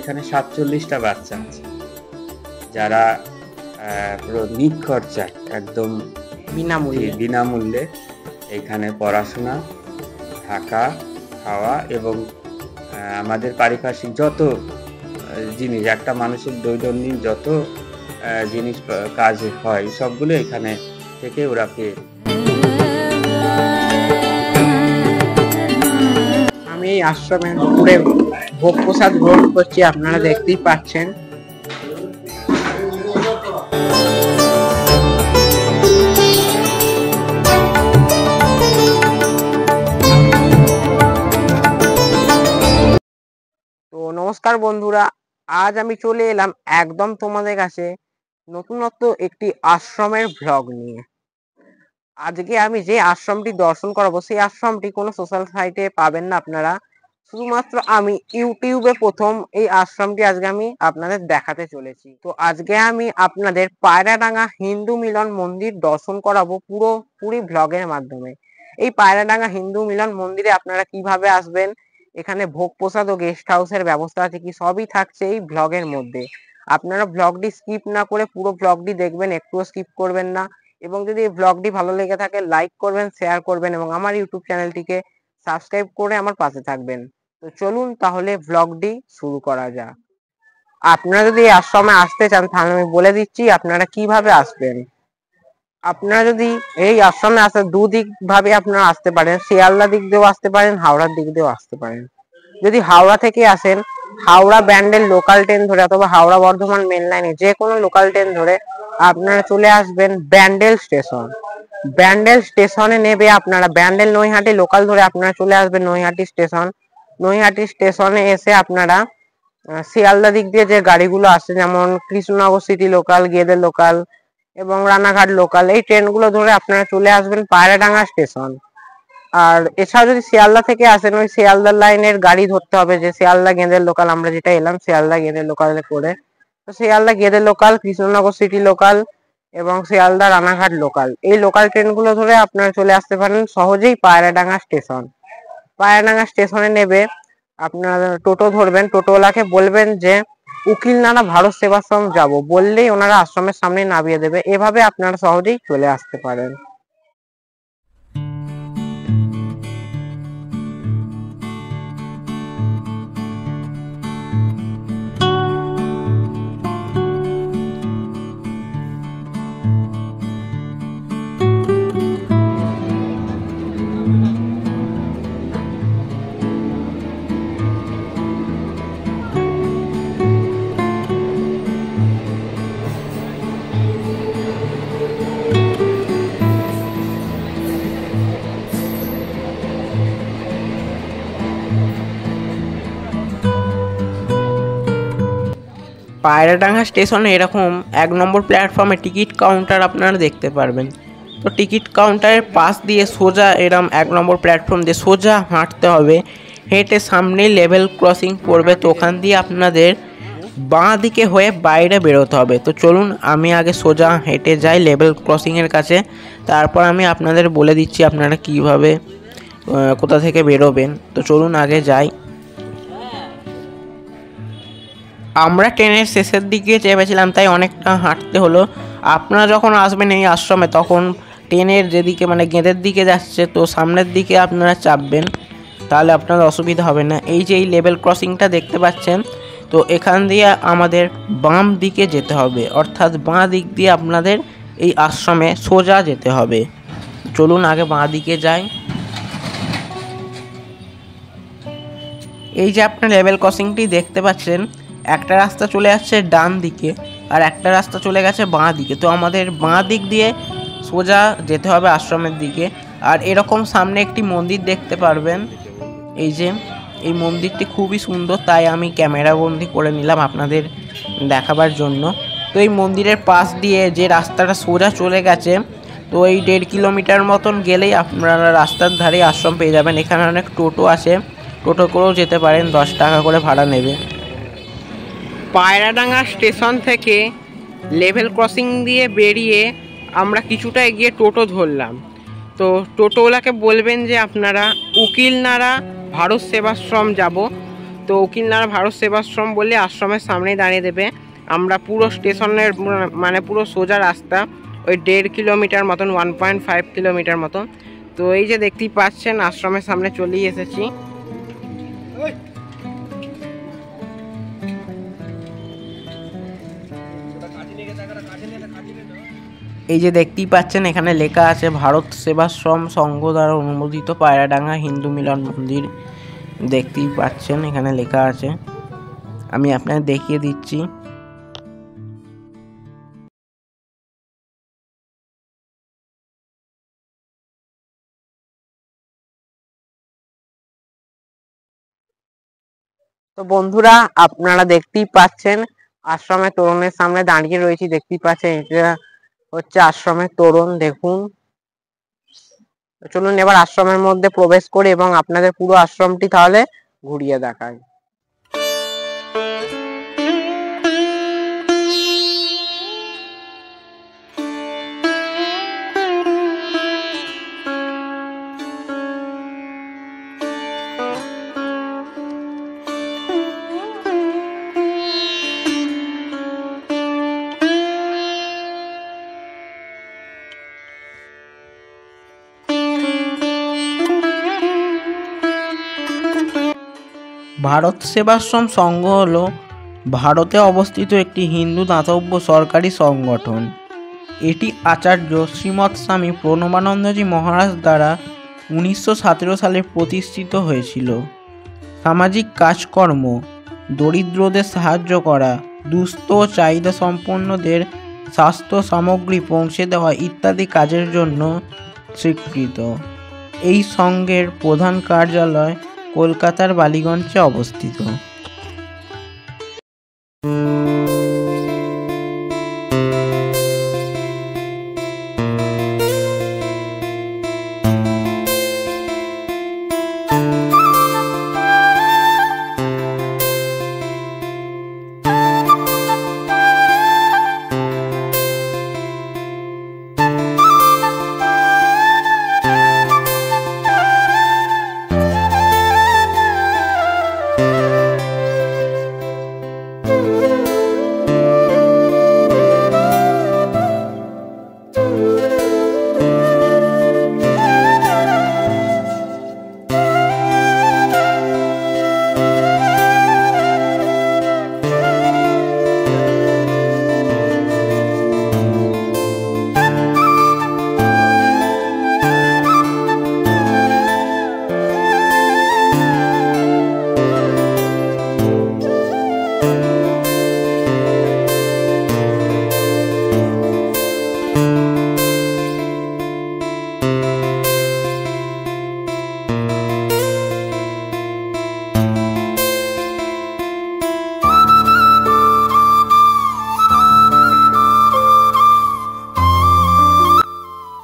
এখানে 47টা বাচ্চা আছে যারা পুরো নিখরচায় একদম বিনামূল্যে এখানে পড়াশোনা, থাকা, খাওয়া এবং আমাদের পারিপার্শ্বিক যত জিনিস, একটা মানুষের দৈনন্দিন যত জিনিস কাজ হয় সবগুলো এখানে থেকে ওরা পেয়ে। আমি এই আশ্রমে দুপুরে ভোগ প্রসাদ গ্রহণ করছি, আপনারা দেখতেই পাচ্ছেন। তো নমস্কার বন্ধুরা, আজ আমি চলে এলাম একদম তোমাদের কাছে নতুনত্ব একটি আশ্রমের ভ্লগ নিয়ে। আজকে আমি যে আশ্রমটি দর্শন করাবো সেই আশ্রমটি কোনো সোশ্যাল সাইটে পাবেন না আপনারা, শুধুমাত্র আমি ইউটিউবে প্রথম এই আশ্রমটি আজকে আমি আপনাদের দেখাতে চলেছি। তো আজকে আমি আপনাদের পায়রাডাঙ্গা হিন্দু মিলন মন্দির দর্শন করাবো পুরোপুরি ভ্লগের মাধ্যমে। এই পায়রাডাঙ্গা হিন্দু মিলন মন্দিরে আপনারা কিভাবে আসবেন, এখানে ভোগ প্রসাদ ও গেস্ট হাউসের ব্যবস্থা আছে কি, সবই থাকছে এই ভ্লগের মধ্যে। আপনারা ভ্লগটি স্কিপ না করে পুরো ভ্লগটি দেখবেন, একটুও স্কিপ করবেন না। এবং যদি এই ভ্লগটি ভালো লেগে থাকে লাইক করবেন, শেয়ার করবেন এবং আমার ইউটিউব চ্যানেলটিকে সাবস্ক্রাইব করে আমার পাশে থাকবেন। তো চলুন তাহলে ভ্লগটি শুরু করা যাক। আপনারা যদি এই আশ্রমে আসতে চান তাহলে আমি বলে দিচ্ছি আপনারা কিভাবে আসবেন। আপনারা যদি এই আশ্রমে আসতে দুদিক ভাবে আপনারা আসতে পারেন, শিয়ালদা দিক দিয়েও আসতে পারেন, হাওড়ার দিক দিয়েও আসতে পারেন। যদি হাওড়া থেকে আসেন, হাওড়া ব্যান্ডেল লোকাল ট্রেন ধরে অথবা হাওড়া বর্ধমান মেন লাইনে যে কোনো লোকাল ট্রেন ধরে আপনারা চলে আসবেন ব্যান্ডেল স্টেশন। ব্যান্ডেল স্টেশনে নেবে আপনারা ব্যান্ডেল নৈহাটি লোকাল ধরে আপনারা চলে আসবেন নৈহাটি স্টেশন। নৈহাটি স্টেশনে এসে আপনারা শিয়ালদা দিক দিয়ে যে গাড়িগুলো আসছে, যেমন Krishnanagar city local, Gede local এবং রানাঘাট লোকাল, এই ট্রেনগুলো ধরে আপনারা চলে আসবেন পায়রাডাঙ্গা স্টেশন। আর এছাড়া যদি শিয়ালদা থেকে আসেন, ওই শিয়ালদা লাইনের গাড়ি ধরতে হবে, যে শিয়ালদা গেদে লোকাল, আমরা যেটা এলাম শিয়ালদা গেদে লোকালে করে। তো Sealdah Gede local, Krishnanagar city local এবং শিয়ালদা রানাঘাট লোকাল, এই লোকাল ট্রেনগুলো ধরে আপনারা চলে আসতে পারেন সহজেই পায়রাডাঙ্গা স্টেশন। পায়রাডাঙ্গা স্টেশনে নেবে আপনারা টোটো ধরবেন, টোটোওয়ালাকে বলবেন যে উকিলনাড়া ভারত সেবাশ্রম যাব, বললেই ওনারা আশ্রমের সামনে নামিয়ে দেবে। এভাবে আপনারা সহজেই চলে আসতে পারেন। পায়রাডাঙ্গা স্টেশনে এরকম 1 নম্বর প্ল্যাটফর্মে টিকিট কাউন্টার আপনারা দেখতে পারবেন। তো টিকিট কাউন্টারের পাশ দিয়ে সোজা এরম 1 নম্বর প্ল্যাটফর্ম দিয়ে সোজা হাঁটতে হবে, হেঁটে সামনেই লেভেল ক্রসিং পড়বে। তো ওখান দিয়ে আপনাদের বাঁ দিকে হয়ে বাইরে বেরোতে হবে। তো চলুন আমি আগে সোজা হেঁটে যাই লেভেল ক্রসিংয়ের কাছে, তারপর আমি আপনাদের বলে দিচ্ছি আপনারা কিভাবে কোথা থেকে বেরোবেন। তো চলুন আগে যাই। আমরা ট্রেনের শেষের দিকে চেপেছিলাম, তাই অনেকটা হাঁটতে হলো। আপনারা যখন আসবেন এই আশ্রমে তখন ট্রেনের যেদিকে মানে গেঁদের দিকে যাচ্ছে, তো সামনের দিকে আপনারা চাপবেন, তাহলে আপনাদের অসুবিধা হবে না। এই যে এই লেভেল ক্রসিংটা দেখতে পাচ্ছেন, তো এখান দিয়ে আমাদের বাম দিকে যেতে হবে, অর্থাৎ বাঁ দিক দিয়ে আপনাদের এই আশ্রমে সোজা যেতে হবে। চলুন আগে বাঁ দিকে যাই। এই যে আপনার লেভেল ক্রসিংটি দেখতে পাচ্ছেন, একটা রাস্তা চলে যাচ্ছে ডান দিকে আর একটা রাস্তা চলে গেছে বাঁ দিকে। তো আমাদের বাঁ দিক দিয়ে সোজা যেতে হবে আশ্রমের দিকে। আর এরকম সামনে একটি মন্দির দেখতে পারবেন, এই যে এই মন্দিরটি খুবই সুন্দর, তাই আমি ক্যামেরা বন্দি করে নিলাম আপনাদের দেখাবার জন্য। তো এই মন্দিরের পাশ দিয়ে যে রাস্তাটা সোজা চলে গেছে, তো এই 1.5 কিলোমিটার মতন গেলেই আপনারা রাস্তার ধারে আশ্রম পেয়ে যাবেন। এখানে অনেক টোটো আছে, টোটো করেও যেতে পারেন, 10 টাকা করে ভাড়া নেবে। পায়রাডাঙ্গা স্টেশন থেকে লেভেল ক্রসিং দিয়ে বেরিয়ে আমরা কিছুটা এগিয়ে টোটো ধরলাম। তো টোটোওয়ালাকে বলবেন যে আপনারা উকিলনাড়া ভারত সেবাশ্রম যাব, তো উকিলনাড়া ভারত সেবাশ্রম বলে আশ্রমের সামনেই দাঁড়িয়ে দেবে। আমরা পুরো স্টেশনের মানে পুরো সোজা রাস্তা, ওই 1.5 কিলোমিটার মতন, 1.5 কিলোমিটার মতন। তো এই যে দেখতেই পাচ্ছেন আশ্রমের সামনে চলেই এসেছি। এই যে দেখতেই পাচ্ছেন এখানে লেখা আছে ভারত সেবাশ্রম সংঘ দ্বারা অনুমোদিত পায়রাডাঙ্গা হিন্দু মিলন মন্দির। দেখতেই পাচ্ছেন এখানে লেখা আছে, আমি আপনাদের দেখিয়ে দিচ্ছি। তো বন্ধুরা আপনারা দেখতেই পাচ্ছেন আশ্রমের তোরণের সামনে দাঁড়িয়ে রয়েছি। দেখতেই পাচ্ছেন এটা হচ্ছে আশ্রমের তোরণ। দেখুন, চলুন এবার আশ্রমের মধ্যে প্রবেশ করি এবং আপনাদের পুরো আশ্রমটি তাহলে ঘুরিয়ে দেখাই। ভারত সেবাশ্রম সংঘ হল ভারতে অবস্থিত একটি হিন্দু দাতব্য সরকারি সংগঠন। এটি আচার্য শ্রীমৎ স্বামী প্রণবানন্দজি মহারাজ দ্বারা 1917 সালে প্রতিষ্ঠিত হয়েছিল। সামাজিক কাজকর্ম, দরিদ্রদের সাহায্য করা, দুস্থ ও চাহিদা সম্পন্নদের স্বাস্থ্য সামগ্রী পৌঁছে দেওয়া ইত্যাদি কাজের জন্য স্বীকৃত। এই সংঘের প্রধান কার্যালয় কলকাতার বালিগঞ্জে অবস্থিত।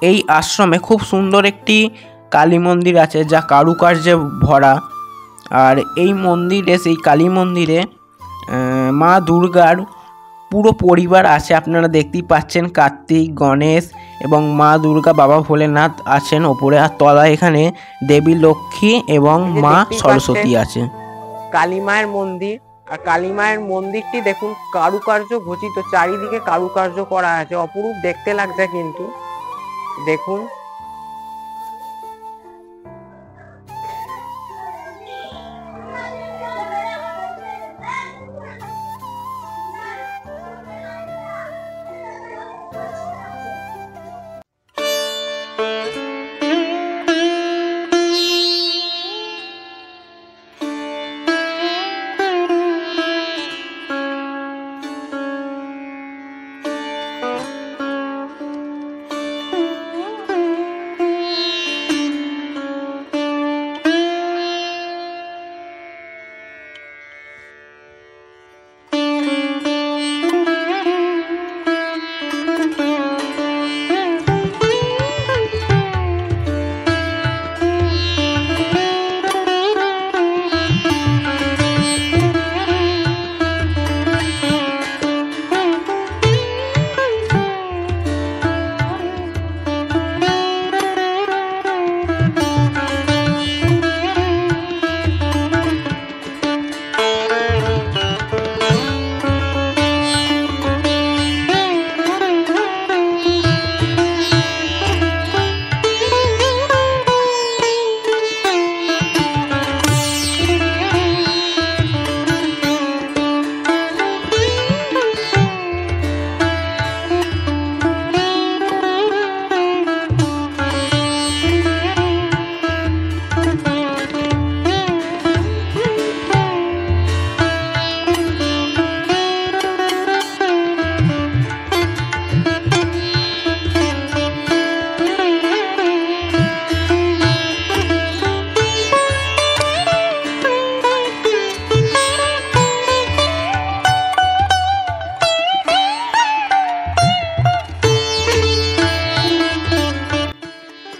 এই আশ্রমে খুব সুন্দর একটি কালী মন্দির আছে যা কারুকার্যে ভরা। আর এই মন্দিরে, সেই কালী মন্দিরে মা দুর্গার পুরো পরিবার আছে। আপনারা দেখতেই পাচ্ছেন কার্তিক, গণেশ এবং মা দুর্গা, বাবা ভোলেনাথ আছেন ওপরে, আর তলায় এখানে দেবী লক্ষ্মী এবং মা সরস্বতী আছে। কালী মায়ের মন্দির, আর কালী মায়ের মন্দিরটি দেখুন কারুকার্য খচিত, চারিদিকে কারুকার্য করা আছে, অপরূপ দেখতে লাগছে কিন্তু দেখুন।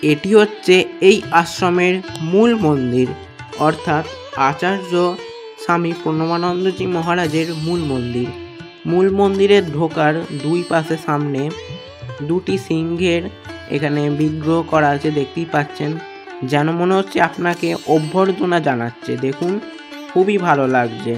এটি হচ্ছে এই আশ্রমের মূল মন্দির, অর্থাৎ আচার্য স্বামী প্রণবানন্দজি মহারাজের মূল মন্দির। মূল মন্দিরে ঢোকার দুই পাশে সামনে দুটি সিংহের এখানে বিগ্রহ করা আছে, দেখতেই পাচ্ছেন। যেন মনে হচ্ছে আপনাকে অভ্যর্থনা জানাচ্ছে। দেখুন, খুবই ভালো লাগছে।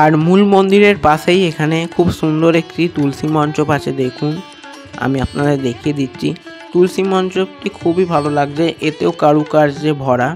আর মূল মন্দিরের পাশেই এখানে খুব সুন্দর একটি তুলসী মঞ্চপ আছে। দেখুন, আমি আপনাদের দেখিয়ে দিচ্ছি। তুলসী মঞ্চপটি খুবই ভালো লাগছে, এতেও কারুকার্যে ভরা।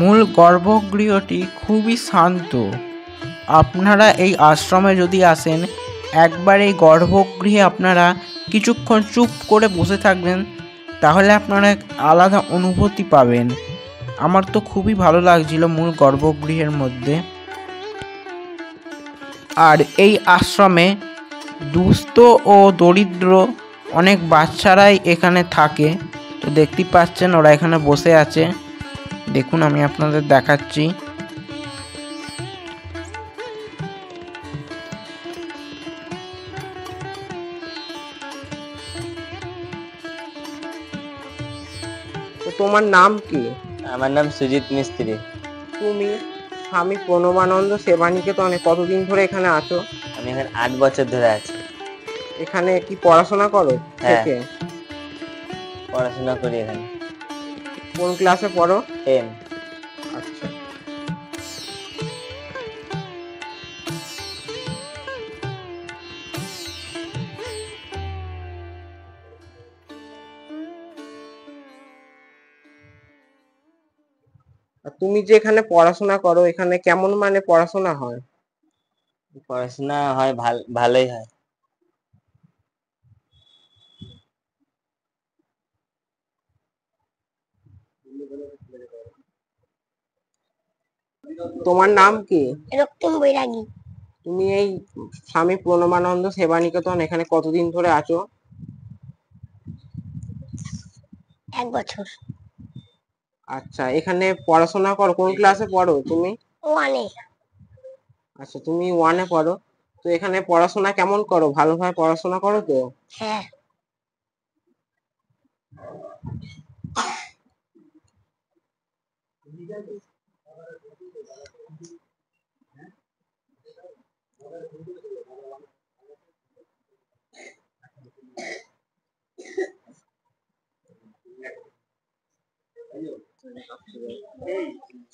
মূল গর্ভগৃহটি খুবই শান্ত। আপনারা এই আশ্রমে যদি আসেন, একবার এই গর্ভগৃহে আপনারা কিছুক্ষণ চুপ করে বসে থাকবেন, তাহলে আপনারা এক আলাদা অনুভূতি পাবেন। আমার তো খুবই ভালো লাগছিল মূল গর্ভগৃহের মধ্যে। আর এই আশ্রমে দুস্থ ও দরিদ্র অনেক বাচ্চারাই এখানে থাকে। তো দেখতেই পাচ্ছেন ওরা এখানে বসে আছে। দেখুন, আমি আপনাদের দেখাচ্ছি। তো তোমার নাম কি? আমার নাম সুজিত মিস্ত্রি। তুমি স্বামী প্রণবানন্দ সেবা নিকেতনে কতদিন ধরে এখানে আছো? আমি এখানে 8 বছর ধরে আছি। এখানে কি পড়াশোনা করো? হ্যাঁ। থেকে পড়াশোনা করি এখানে। কোন ক্লাসে পড়ো? 10। আচ্ছা। আর তুমি যে এখানে পড়াশোনা করো, এখানে কেমন মানে পড়াশোনা হয়? পড়াশোনা হয়, ভালোই হয়। তোমার নাম কি? রক্তিম বৈরাগী। তুমি এই স্বামী প্রণবানন্দ সেবা নিকেতন এখানে কতদিন ধরে আছো? 1 বছর। আচ্ছা, এখানে পড়াশোনা করো, কোন ক্লাসে পড়ো তুমি? 1-এ। আচ্ছা, তুমি 1-এ পড়ো। তো এখানে পড়াশোনা কেমন করো? ভালোভাবে পড়াশোনা করো তো? হ্যাঁ।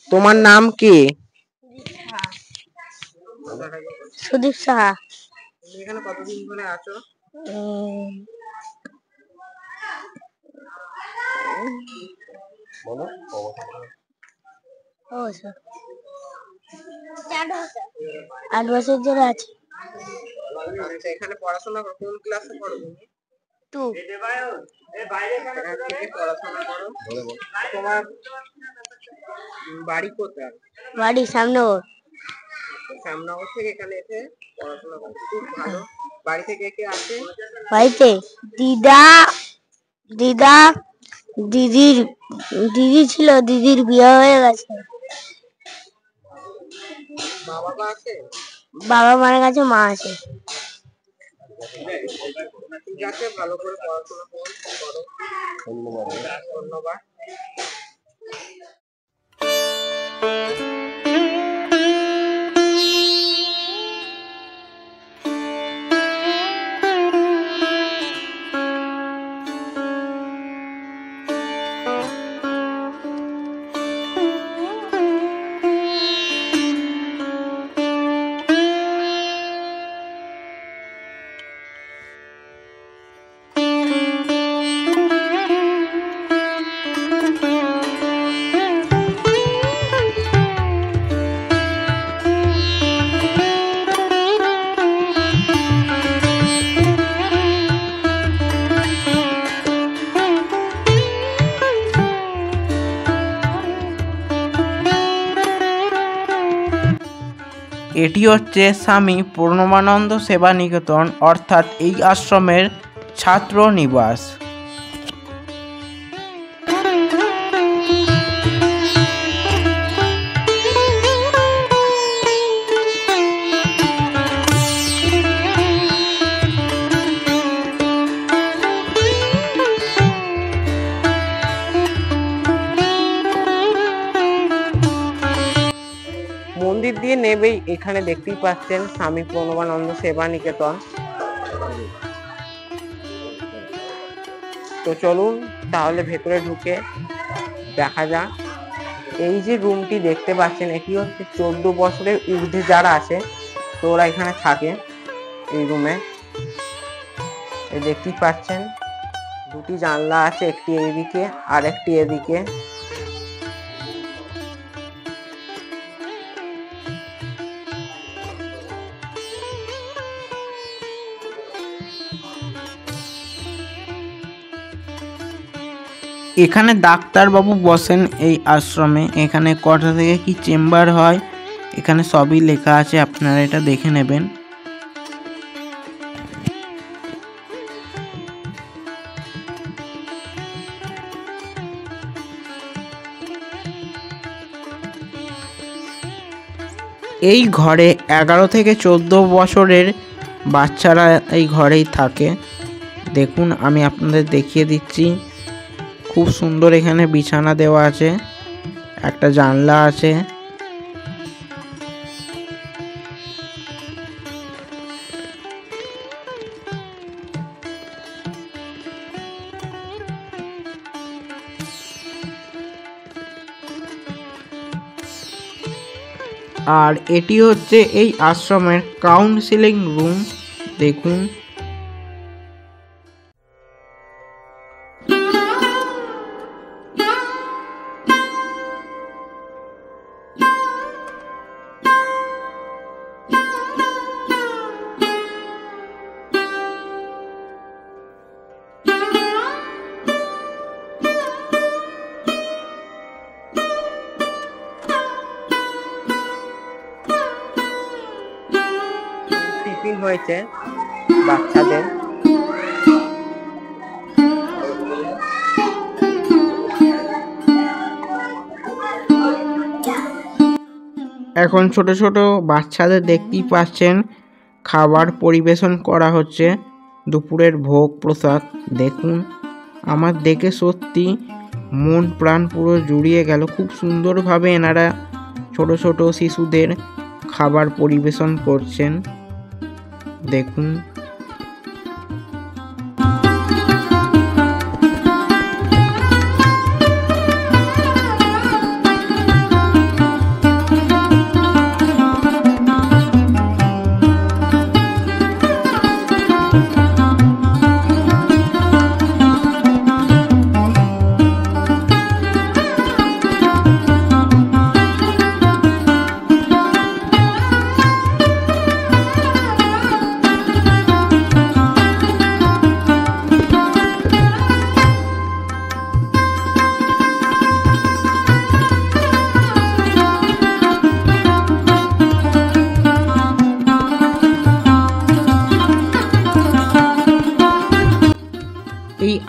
তোমার নাম কি? সুদীপ সাহা। তুমি এখানে কতদিন ধরে আছো? বলো। 8 বছর ধরে আছে। আচ্ছা, এখানে পড়াশোনা করো, কোন ক্লাসে পড়ো তুমি? 2। এখান থেকে পড়াশোনা করো। তোমার বাড়ি কোথায়? বাড়ি সামনগর। শ্যামনগর থেকে এখানে এসে পড়াশোনা করো, খুব ভালো। বাড়ি থেকে কে আছে? বাড়িতে দিদা, দিদা, দিদি ছিল, দিদির বিয়ে হয়ে গেছে। মা বাবা আছে? বাবা মারা গেছে, মা আছে। ঠিক আছে, ভালো করে পড়াশোনা করো। ধন্যবাদ। এটি হচ্ছে স্বামী পূর্ণমানন্দ সেবা নিকেতন, অর্থাৎ এই আশ্রমের ছাত্র নিবাস। মন্দির দিয়ে নেবেই এখানে দেখতেই পাচ্ছেন স্বামী প্রণবানন্দ সেবা নিকেতন। তো চলুন তাহলে ভেতরে ঢুকে দেখা যাক। এই যে রুমটি দেখতে পাচ্ছেন, এটি হচ্ছে 14 বছরের ঊর্ধ্বে যারা আছে তো ওরা এখানে থাকে এই রুমে। দেখতেই পাচ্ছেন দুটি জানলা আছে, একটি এইদিকে আর একটি এদিকে। এখানে ডাক্তারবাবু বসেন এই আশ্রমে। এখানে কটা থেকে কি চেম্বার হয় এখানে সবই লেখা আছে, আপনারা এটা দেখে নেবেন। এই ঘরে 11 থেকে 14 বছরের বাচ্চারা এই ঘরেই থাকে। দেখুন আমি আপনাদের দেখিয়ে দিচ্ছি, খুব সুন্দর এখানে বিছানা দেওয়া আছে, একটা জানলা আছে। আর এটি হচ্ছে এই আশ্রমের কাউন্সিলিং রুম। দেখুন টিফিন হয়েছে বাচ্চাদের। এখন ছোট ছোট বাচ্চাদের দেখতেই পাচ্ছেন খাবার পরিবেশন করা হচ্ছে, দুপুরের ভোগ প্রসাদ। দেখুন আমার দেখে সত্যি মন প্রাণ পুরো জুড়িয়ে গেল। খুব সুন্দরভাবে এনারা ছোট ছোট শিশুদের খাবার পরিবেশন করছেন। দেখুন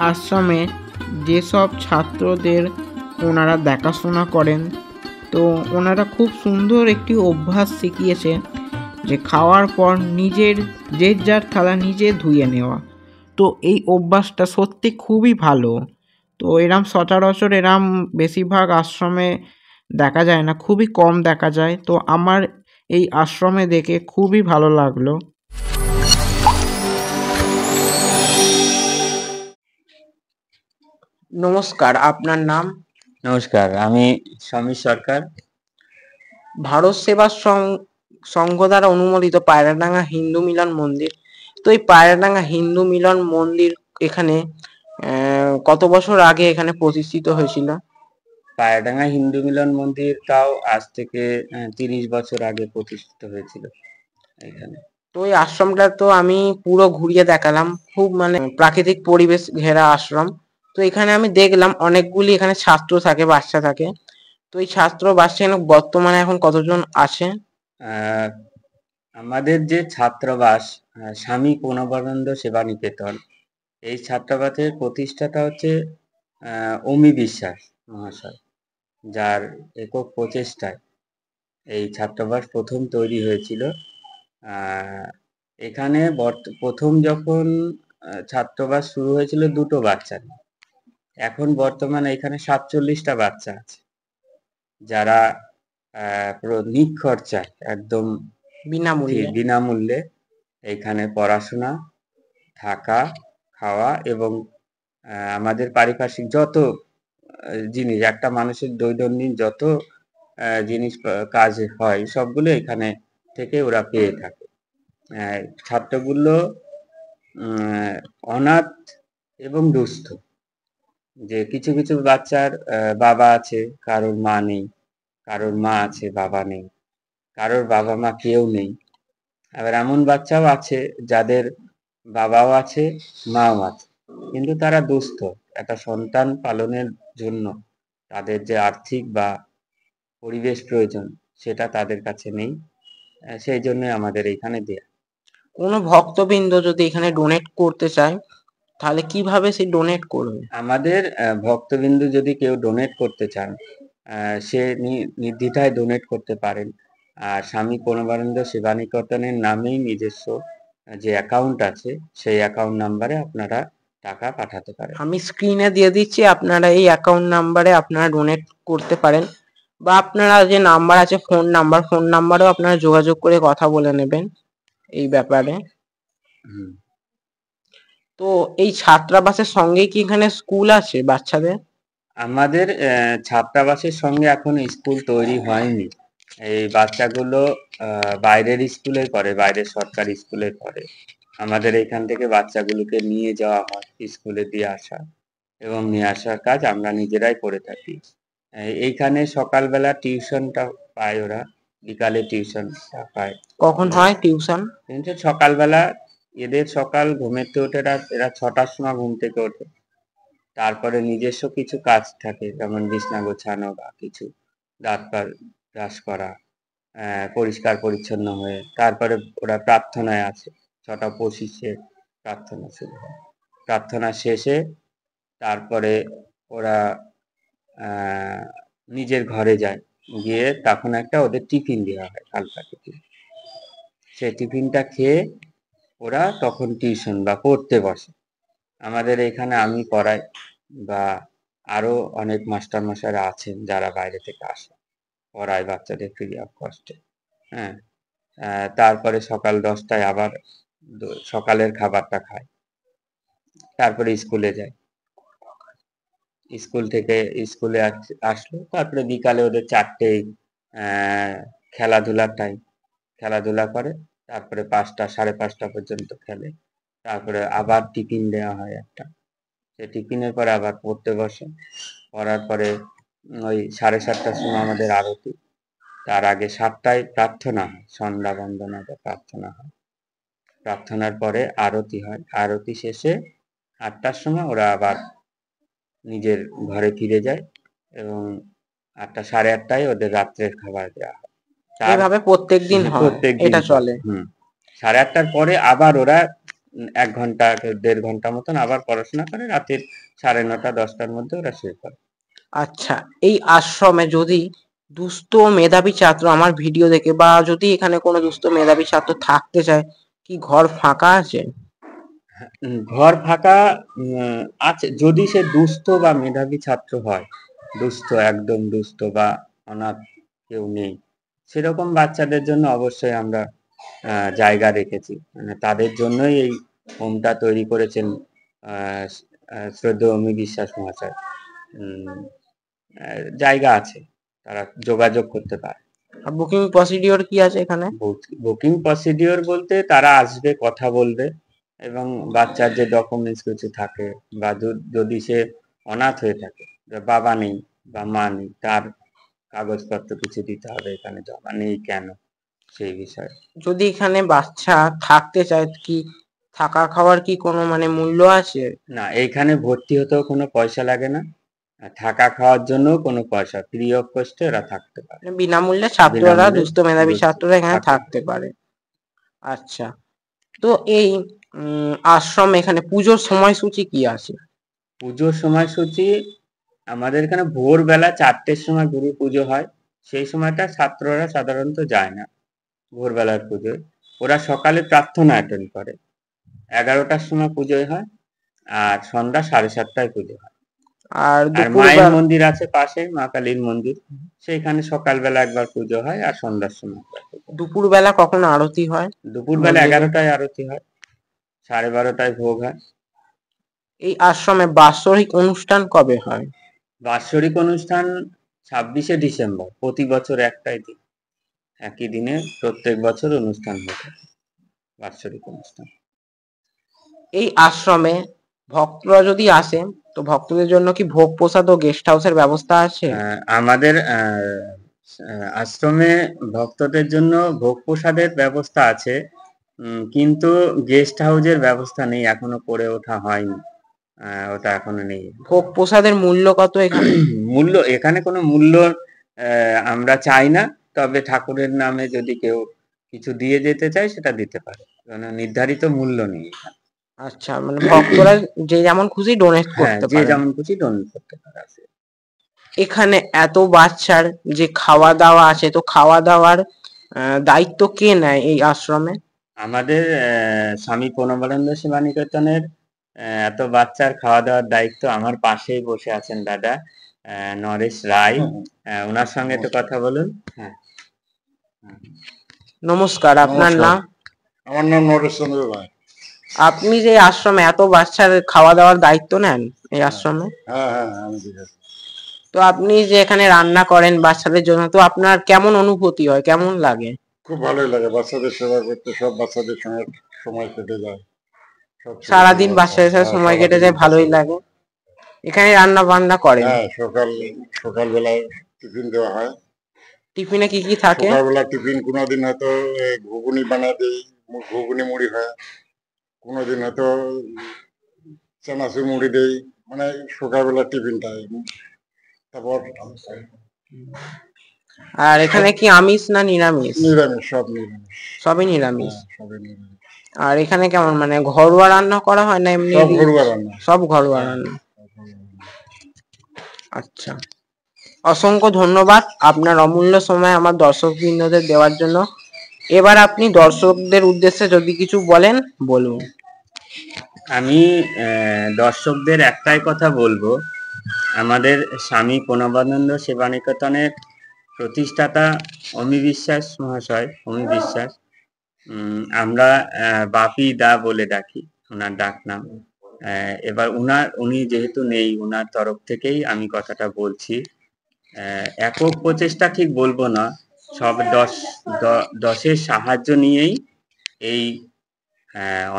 আশ্রমে যেসব ছাত্রদের ওনারা দেখাশোনা করেন, তো ওনারা খুব সুন্দর একটি অভ্যাস শিখিয়েছে যে খাওয়ার পর যে যার থালা নিজে ধুয়ে নেওয়া। তো এই অভ্যাসটা সত্যি খুবই ভালো। তো এরম সচরাচর বেশিরভাগ আশ্রমে দেখা যায় না, খুবই কম দেখা যায়। তো আমার এই আশ্রমে দেখে খুবই ভালো লাগলো। নমস্কার, আপনার নাম? নমস্কার, আমি সমীর সরকার। ভারত সেবা সংঘ দ্বারা অনুমোদিত পায়রাডাঙ্গা হিন্দু মিলন মন্দির। তো এই পায়রাডাঙ্গা হিন্দু মিলন মন্দির এখানে কত বছর আগে এখানে প্রতিষ্ঠিত হয়েছিল? পায়রাডাঙ্গা হিন্দু মিলন মন্দির তাও আজ থেকে 30 বছর আগে প্রতিষ্ঠিত হয়েছিল এখানে। তো এই আশ্রমটা তো আমি পুরো ঘুরিয়ে দেখালাম, খুব মানে প্রাকৃতিক পরিবেশ ঘেরা আশ্রম। তো এখানে আমি দেখলাম অনেকগুলি এখানে ছাত্র থাকে, বাচ্চা থাকে। তো এই ছাত্র বাচ্চা বর্তমানে এখন কতজন আছে? আমাদের যে ছাত্রাবাস স্বামী প্রণবানন্দ সেবা নিকেতন, এই ছাত্রাবাসের প্রতিষ্ঠাতা হচ্ছে অমি বিশ্বাস মহাশয়, যার একক প্রচেষ্টায় এই ছাত্রাবাস প্রথম তৈরি হয়েছিল। এখানে প্রথম যখন ছাত্রাবাস শুরু হয়েছিল দুটো বাচ্চা নিয়ে, এখন বর্তমানে এখানে 47টা বাচ্চা আছে, যারা পুরো নিখরচায় একদম বিনামূল্যে এখানে পড়াশোনা, থাকা, খাওয়া এবং আমাদের পারিপার্শ্বিক যত জিনিস, একটা মানুষের দৈনন্দিন যত জিনিস কাজ হয় সবগুলো এখানে থেকে ওরা পেয়ে থাকে। ছাত্রগুলো অনাথ এবং দুস্থ, যে কিছু কিছু বাচ্চার বাবা আছে, কারোর মা নেই, কারোর মা আছে বাবা নেই, কারোর বাবা মা কেউ নেই। আবার এমন বাচ্চাও আছে যাদের বাবাও আছে, মাও আছে, কিন্তু তারা দুস্থ। একটা সন্তান পালনের জন্য তাদের যে আর্থিক বা পরিবেশ প্রয়োজন সেটা তাদের কাছে নেই, সেই জন্য আমাদের এখানে দেয়া। কোনো ভক্তবৃন্দ যদি এখানে ডোনেট করতে চায় তাহলে কিভাবে সে ডোনেট করবে? আমাদের ভক্তবিন্দু যদি কেউ ডোনেট করতে চান, সে নির্দ্বিধায় ডোনেট করতে পারেন। আর স্বামী প্রণবানন্দ সেবা নিকেতনের নামেই নিজস্ব যে অ্যাকাউন্ট আছে, সেই অ্যাকাউন্ট নাম্বারে আপনারা টাকা পাঠাতে পারেন। আমি স্ক্রিনে দিয়ে দিচ্ছি, আপনারা এই অ্যাকাউন্ট নাম্বারে আপনারা ডোনেট করতে পারেন, বা আপনারা যে নাম্বার আছে ফোন নাম্বারেও আপনারা যোগাযোগ করে কথা বলে নেবেন এই ব্যাপারে। তো এই ছাত্রাবাসের সঙ্গে কি এখানে স্কুল আছে বাচ্চাদের? আমাদের ছাত্রাবাসের সঙ্গে এখন স্কুল তৈরি হয়নি। এই বাচ্চাগুলো বাইরের স্কুলে পড়ে, বাইরের সরকারি স্কুলে পড়ে। আমাদের এখান থেকে বাচ্চাগুলোকে নিয়ে যাওয়া হয় স্কুলে দিয়ে আসা, এবং নিয়ে আসার কাজ আমরা নিজেরাই করে থাকি। এইখানে সকালবেলা টিউশনটা পায় ওরা, বিকালে টিউশনটা পায়। কখন হয় টিউশন? কিন্তু সকালবেলা এদের সকাল ঘুমের থেকে ওঠে, এরা 6টার সময় ঘুম থেকে ওঠে। তারপরে নিজস্ব কিছু কাজ থাকে, যেমন বিছনা গোছানো বা কিছু, দাঁত ব্রাশ করা, পরিষ্কার পরিচ্ছন্ন হয়ে তারপরে ওরা প্রার্থনায় আছে। 6টা 25-এ প্রার্থনা শুরু হয়। প্রার্থনা শেষে তারপরে ওরা নিজের ঘরে যায়, গিয়ে তখন একটা ওদের টিফিন দেওয়া হয়, হালকা টিফিন। সেই টিফিনটা খেয়ে ওরা তখন টিউশন বা পড়তে বসে। আমাদের এখানে আমি পড়াই, বা আরো অনেক মাস্টার মশাইরা আছেন যারা বাইরে থেকে আসে, পড়ায় বাচ্চাদের ফ্রি অফ কস্টে। হ্যাঁ, তারপরে সকাল 10টায় আবার সকালের খাবারটা খায়, তারপরে স্কুলে যায়। স্কুল থেকে স্কুলে আসলো, তারপরে বিকালে ওদের 4টে খেলাধুলার টাইম, খেলাধুলা করে, তারপরে 5টা 5:30 পর্যন্ত খেলে। তারপরে আবার টিফিন দেওয়া হয় একটা, সেই টিফিনের পরে আবার পড়তে বসে। পড়ার পরে ওই 7:30টার সময় আমাদের আরতি, তার আগে 7টায় প্রার্থনা হয়, সন্ধ্যা বন্দনা বা প্রার্থনা হয়। প্রার্থনার পরে আরতি হয়, আরতি শেষে 8টার সময় ওরা আবার নিজের ঘরে ফিরে যায়, এবং 8টা 8:30টায় ওদের রাত্রের খাবার দেওয়া হয়। এইভাবে প্রত্যেকদিন হয়, এটা চলে। 8:30টার পরে আবার ওরা 1 ঘন্টা 1.5 ঘন্টা মতন আবার পড়াশোনা করে রাতের 9:30 10টার মধ্যে ওরা শুয়ে পড়ে। আচ্ছা, এই আশ্রমে যদি দুস্থ মেধাবী ছাত্র আমার ভিডিও দেখে বা যদি এখানে কোনো দুস্থ মেধাবী ছাত্র থাকতে চায়, কি ঘর ফাঁকা আছে? ঘর ফাঁকা আছে যদি সে দুস্থ বা মেধাবী ছাত্র হয়, দুস্থ একদম দুস্থ বা অনাথ কেউ নেই, সেরকম বাচ্চাদের জন্য অবশ্যই আমরা জায়গা রেখেছি। মানে তাদের জন্যই এই হোমটা তৈরি করেছেন শ্রদ্ধেয় অমি বিশ্বাস মহাশয়। জায়গা আছে, তারা যোগাযোগ করতে পারে। আর বুকিং প্রসিডিওর কি আছে এখানে? বুকিং প্রসিডিওর বলতে তারা আসবে, কথা বলবে, এবং বাচ্চার যে ডকুমেন্টস কিছু থাকে বা যদি সে অনাথ হয়ে থাকে, বাবা নেই বা মা নেই, তার কাগজপত্র কিছু দিতে হবে এখানে জমা নেই কেন, সেই বিষয়ে। যদি এখানে বাচ্চা থাকতে চায়, কি থাকা খাওয়ার কি কোনো মানে মূল্য আছে? না, এইখানে ভর্তি হতেও কোনো পয়সা লাগে না, আর থাকা খাওয়ার জন্য কোনো পয়সা, ফ্রি অফ কস্টে ওরা থাকতে পারে। মানে বিনামূল্যে ছাত্ররা, বিনামূল্যে দুস্থ মেধাবী ছাত্ররা এখানে থাকতে পারে। আচ্ছা, তো এই আশ্রমে এখানে পুজোর সময়সূচি কি আছে? পুজোর সময়সূচি আমাদের এখানে ভোরবেলা 4টের সময় গুরু পুজো হয়। সেই সময়টা ছাত্ররা সাধারণত যায় না ভোরবেলার পুজোয়, ওরা সকালে প্রার্থনা অ্যাটেন্ড করে। 11টার সময় পুজো হয়, আর সন্ধ্যা 7:30টায় পুজো হয়। আর আর মায়ের মন্দির আছে পাশে, মা কালীর মন্দির, সেইখানে সকালবেলা একবার পুজো হয় আর সন্ধ্যার সময়। দুপুরবেলা কখন আরতি হয়? দুপুরবেলা 11টায় আরতি হয়, 12:30টায় ভোগ হয়। এই আশ্রমে বাৎসরিক অনুষ্ঠান কবে হয়? বাৎসরিক অনুষ্ঠান 26শে ডিসেম্বর, প্রতি বছর একটাই দিন, একই দিনে প্রত্যেক বছর অনুষ্ঠান হয়ে থাকে, বাৎসরিক অনুষ্ঠান। এই আশ্রমে ভক্তরা যদি আসে, তো ভক্তদের জন্য কি ভোগ প্রসাদ ও গেস্ট হাউসের ব্যবস্থা আছে? আমাদের আশ্রমে ভক্তদের জন্য ভোগ প্রসাদের ব্যবস্থা আছে, কিন্তু গেস্ট হাউসের ব্যবস্থা নেই, এখনো করে ওঠা হয়নি, ওটা এখনো নেই। ভোগ প্রসাদের মূল্য কত এখানে? মূল্য এখানে কোনো মূল্য আমরা চাই না, তবে ঠাকুরের নামে যদি কেউ কিছু দিয়ে যেতে চায় সেটা দিতে পারে, নির্ধারিত মূল্য নেই এখানে। আচ্ছা, মানে ভক্তরা যে যেমন খুশি ডোনেট করতে যে পারে। যেমন খুশি ডোনেট করতে পারে। এখানে এত বাচ্চার যে খাওয়া দাওয়া আছে, তো খাওয়া দাওয়ার দায়িত্ব কে নেয় এই আশ্রমে? আমাদের স্বামী প্রণবানন্দ সেবা নিকেতনের এত বাচ্চার খাওয়া দাওয়ার দায়িত্ব আমার পাশেই বসে আছেন দাদা নরেশ রায়, ওনার সঙ্গে একটু কথা বলুন। হ্যাঁ, নমস্কার, আপনার নাম? আমার নাম নরেশ চন্দ্র রায়। আপনি যে আশ্রমে এত বাচ্চার খাওয়া দাওয়ার দায়িত্ব নেন এই আশ্রমে? হ্যাঁ হ্যাঁ, আমি দেখেছি। তো আপনি যে এখানে রান্না করেন বাচ্চাদের জন্য, তো আপনার কেমন অনুভূতি হয়, কেমন লাগে? খুব ভালোই লাগে বাচ্চাদের সেবা করতে, সব বাচ্চাদের সঙ্গে সময় কেটে যায়, সারাদিন বাচ্চাদের সাথে সময় কেটে যায়, ভালোই লাগে। এখানে রান্না বান্না করেন? হ্যাঁ, সকালবেলায় টিফিন দেওয়া হয়। টিফিনে কি কি থাকে? সকালবেলা টিফিন কোনোদিন হয়তো ঘুগনি বানিয়ে দিই, ঘুগনি মুড়ি হয়, কোনোদিন হয়তো চানাচুর মুড়ি দেই, মানে সকালবেলা টিফিনটা। তারপর আর এখানে কি আমিষ না নিরামিষ? নিরামিষ, সব নিরামিষ। সবই নিরামিষ। সবই নিরামিষ। আর এখানে কেমন মানে ঘরোয়া রান্না করা হয় না এমনি? সব ঘরোয়া রান্না। সব ঘরোয়া রান্না। আচ্ছা, অসংখ্য ধন্যবাদ আপনার অমূল্য সময় আমার দর্শকবৃন্দদের দেওয়ার জন্য। এবার আপনি দর্শকদের উদ্দেশ্যে যদি কিছু বলেন, বলুন। আমি দর্শকদের একটাই কথা বলবো, আমাদের স্বামী প্রণবানন্দ সেবা নিকেতনের প্রতিষ্ঠাতা অমি বিশ্বাস মহাশয়, অমি বিশ্বাস, আমরা বাপি দা বলে ডাকি, ওনার ডাক নাম। এবার উনি যেহেতু নেই, ওনার তরফ থেকেই আমি কথাটা বলছি। একক প্রচেষ্টা ঠিক বলবো না, সব দশের সাহায্য নিয়েই এই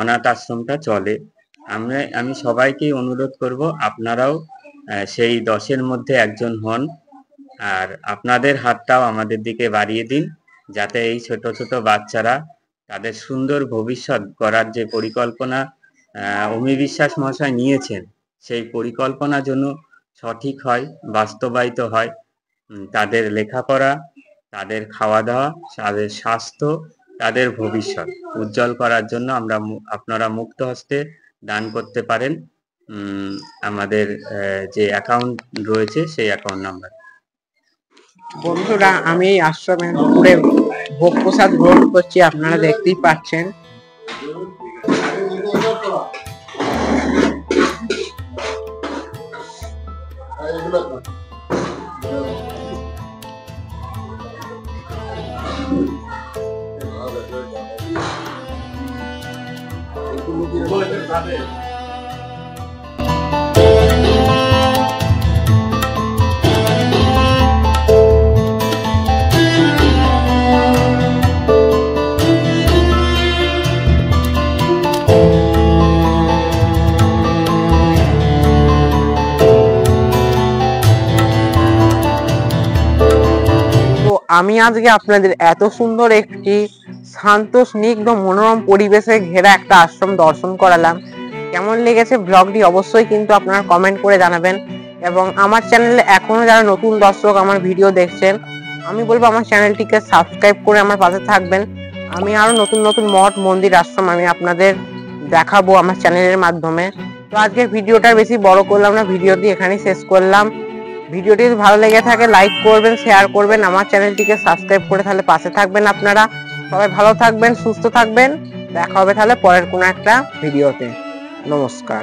অনাথ আশ্রমটা চলে। আমি সবাইকেই অনুরোধ করব, আপনারাও সেই 10-এর মধ্যে একজন হন, আর আপনাদের হাতটাও আমাদের দিকে বাড়িয়ে দিন, যাতে এই ছোট ছোট বাচ্চারা তাদের সুন্দর ভবিষ্যৎ গড়ার যে পরিকল্পনা অমি বিশ্বাস মহাশয় নিয়েছেন, সেই পরিকল্পনা যেন সঠিক হয়, বাস্তবায়িত হয়। তাদের লেখাপড়া, তাদের খাওয়া দাওয়া, তাদের স্বাস্থ্য তাদের ভবিষ্যৎ উজ্জ্বল করার জন্য আপনারা মুক্ত হস্তে দান করতে পারেন আমাদের যে অ্যাকাউন্ট রয়েছে সেই অ্যাকাউন্ট নাম্বার। বন্ধুরা, আমি এই আশ্রমে দুপুরে ভোগ প্রসাদ গ্রহণ করছি, আপনারা দেখতেই পাচ্ছেন। আমি আজকে আপনাদের এত সুন্দর একটি শান্ত স্নিগ্ধ মনোরম পরিবেশে ঘেরা একটা আশ্রম দর্শন করালাম। কেমন লেগেছে ব্লগটি অবশ্যই কিন্তু আপনারা কমেন্ট করে জানাবেন। এবং আমার চ্যানেলে এখনো যারা নতুন দর্শক আমার ভিডিও দেখছেন, আমি বলবো আমার চ্যানেলটিকে সাবস্ক্রাইব করে আমার পাশে থাকবেন। আমি আরো নতুন নতুন মঠ মন্দির আশ্রম আমি আপনাদের দেখাবো আমার চ্যানেলের মাধ্যমে। তো আজকে ভিডিওটা বেশি বড় করলাম না, ভিডিওটি এখানেই শেষ করলাম। ভিডিওটি যদি ভালো লেগে থাকে লাইক করবেন, শেয়ার করবেন, আমার চ্যানেলটিকে সাবস্ক্রাইব করে তাহলে পাশে থাকবেন। আপনারা সবাই ভালো থাকবেন, সুস্থ থাকবেন। দেখা হবে তাহলে পরের কোনো একটা ভিডিওতে। নমস্কার।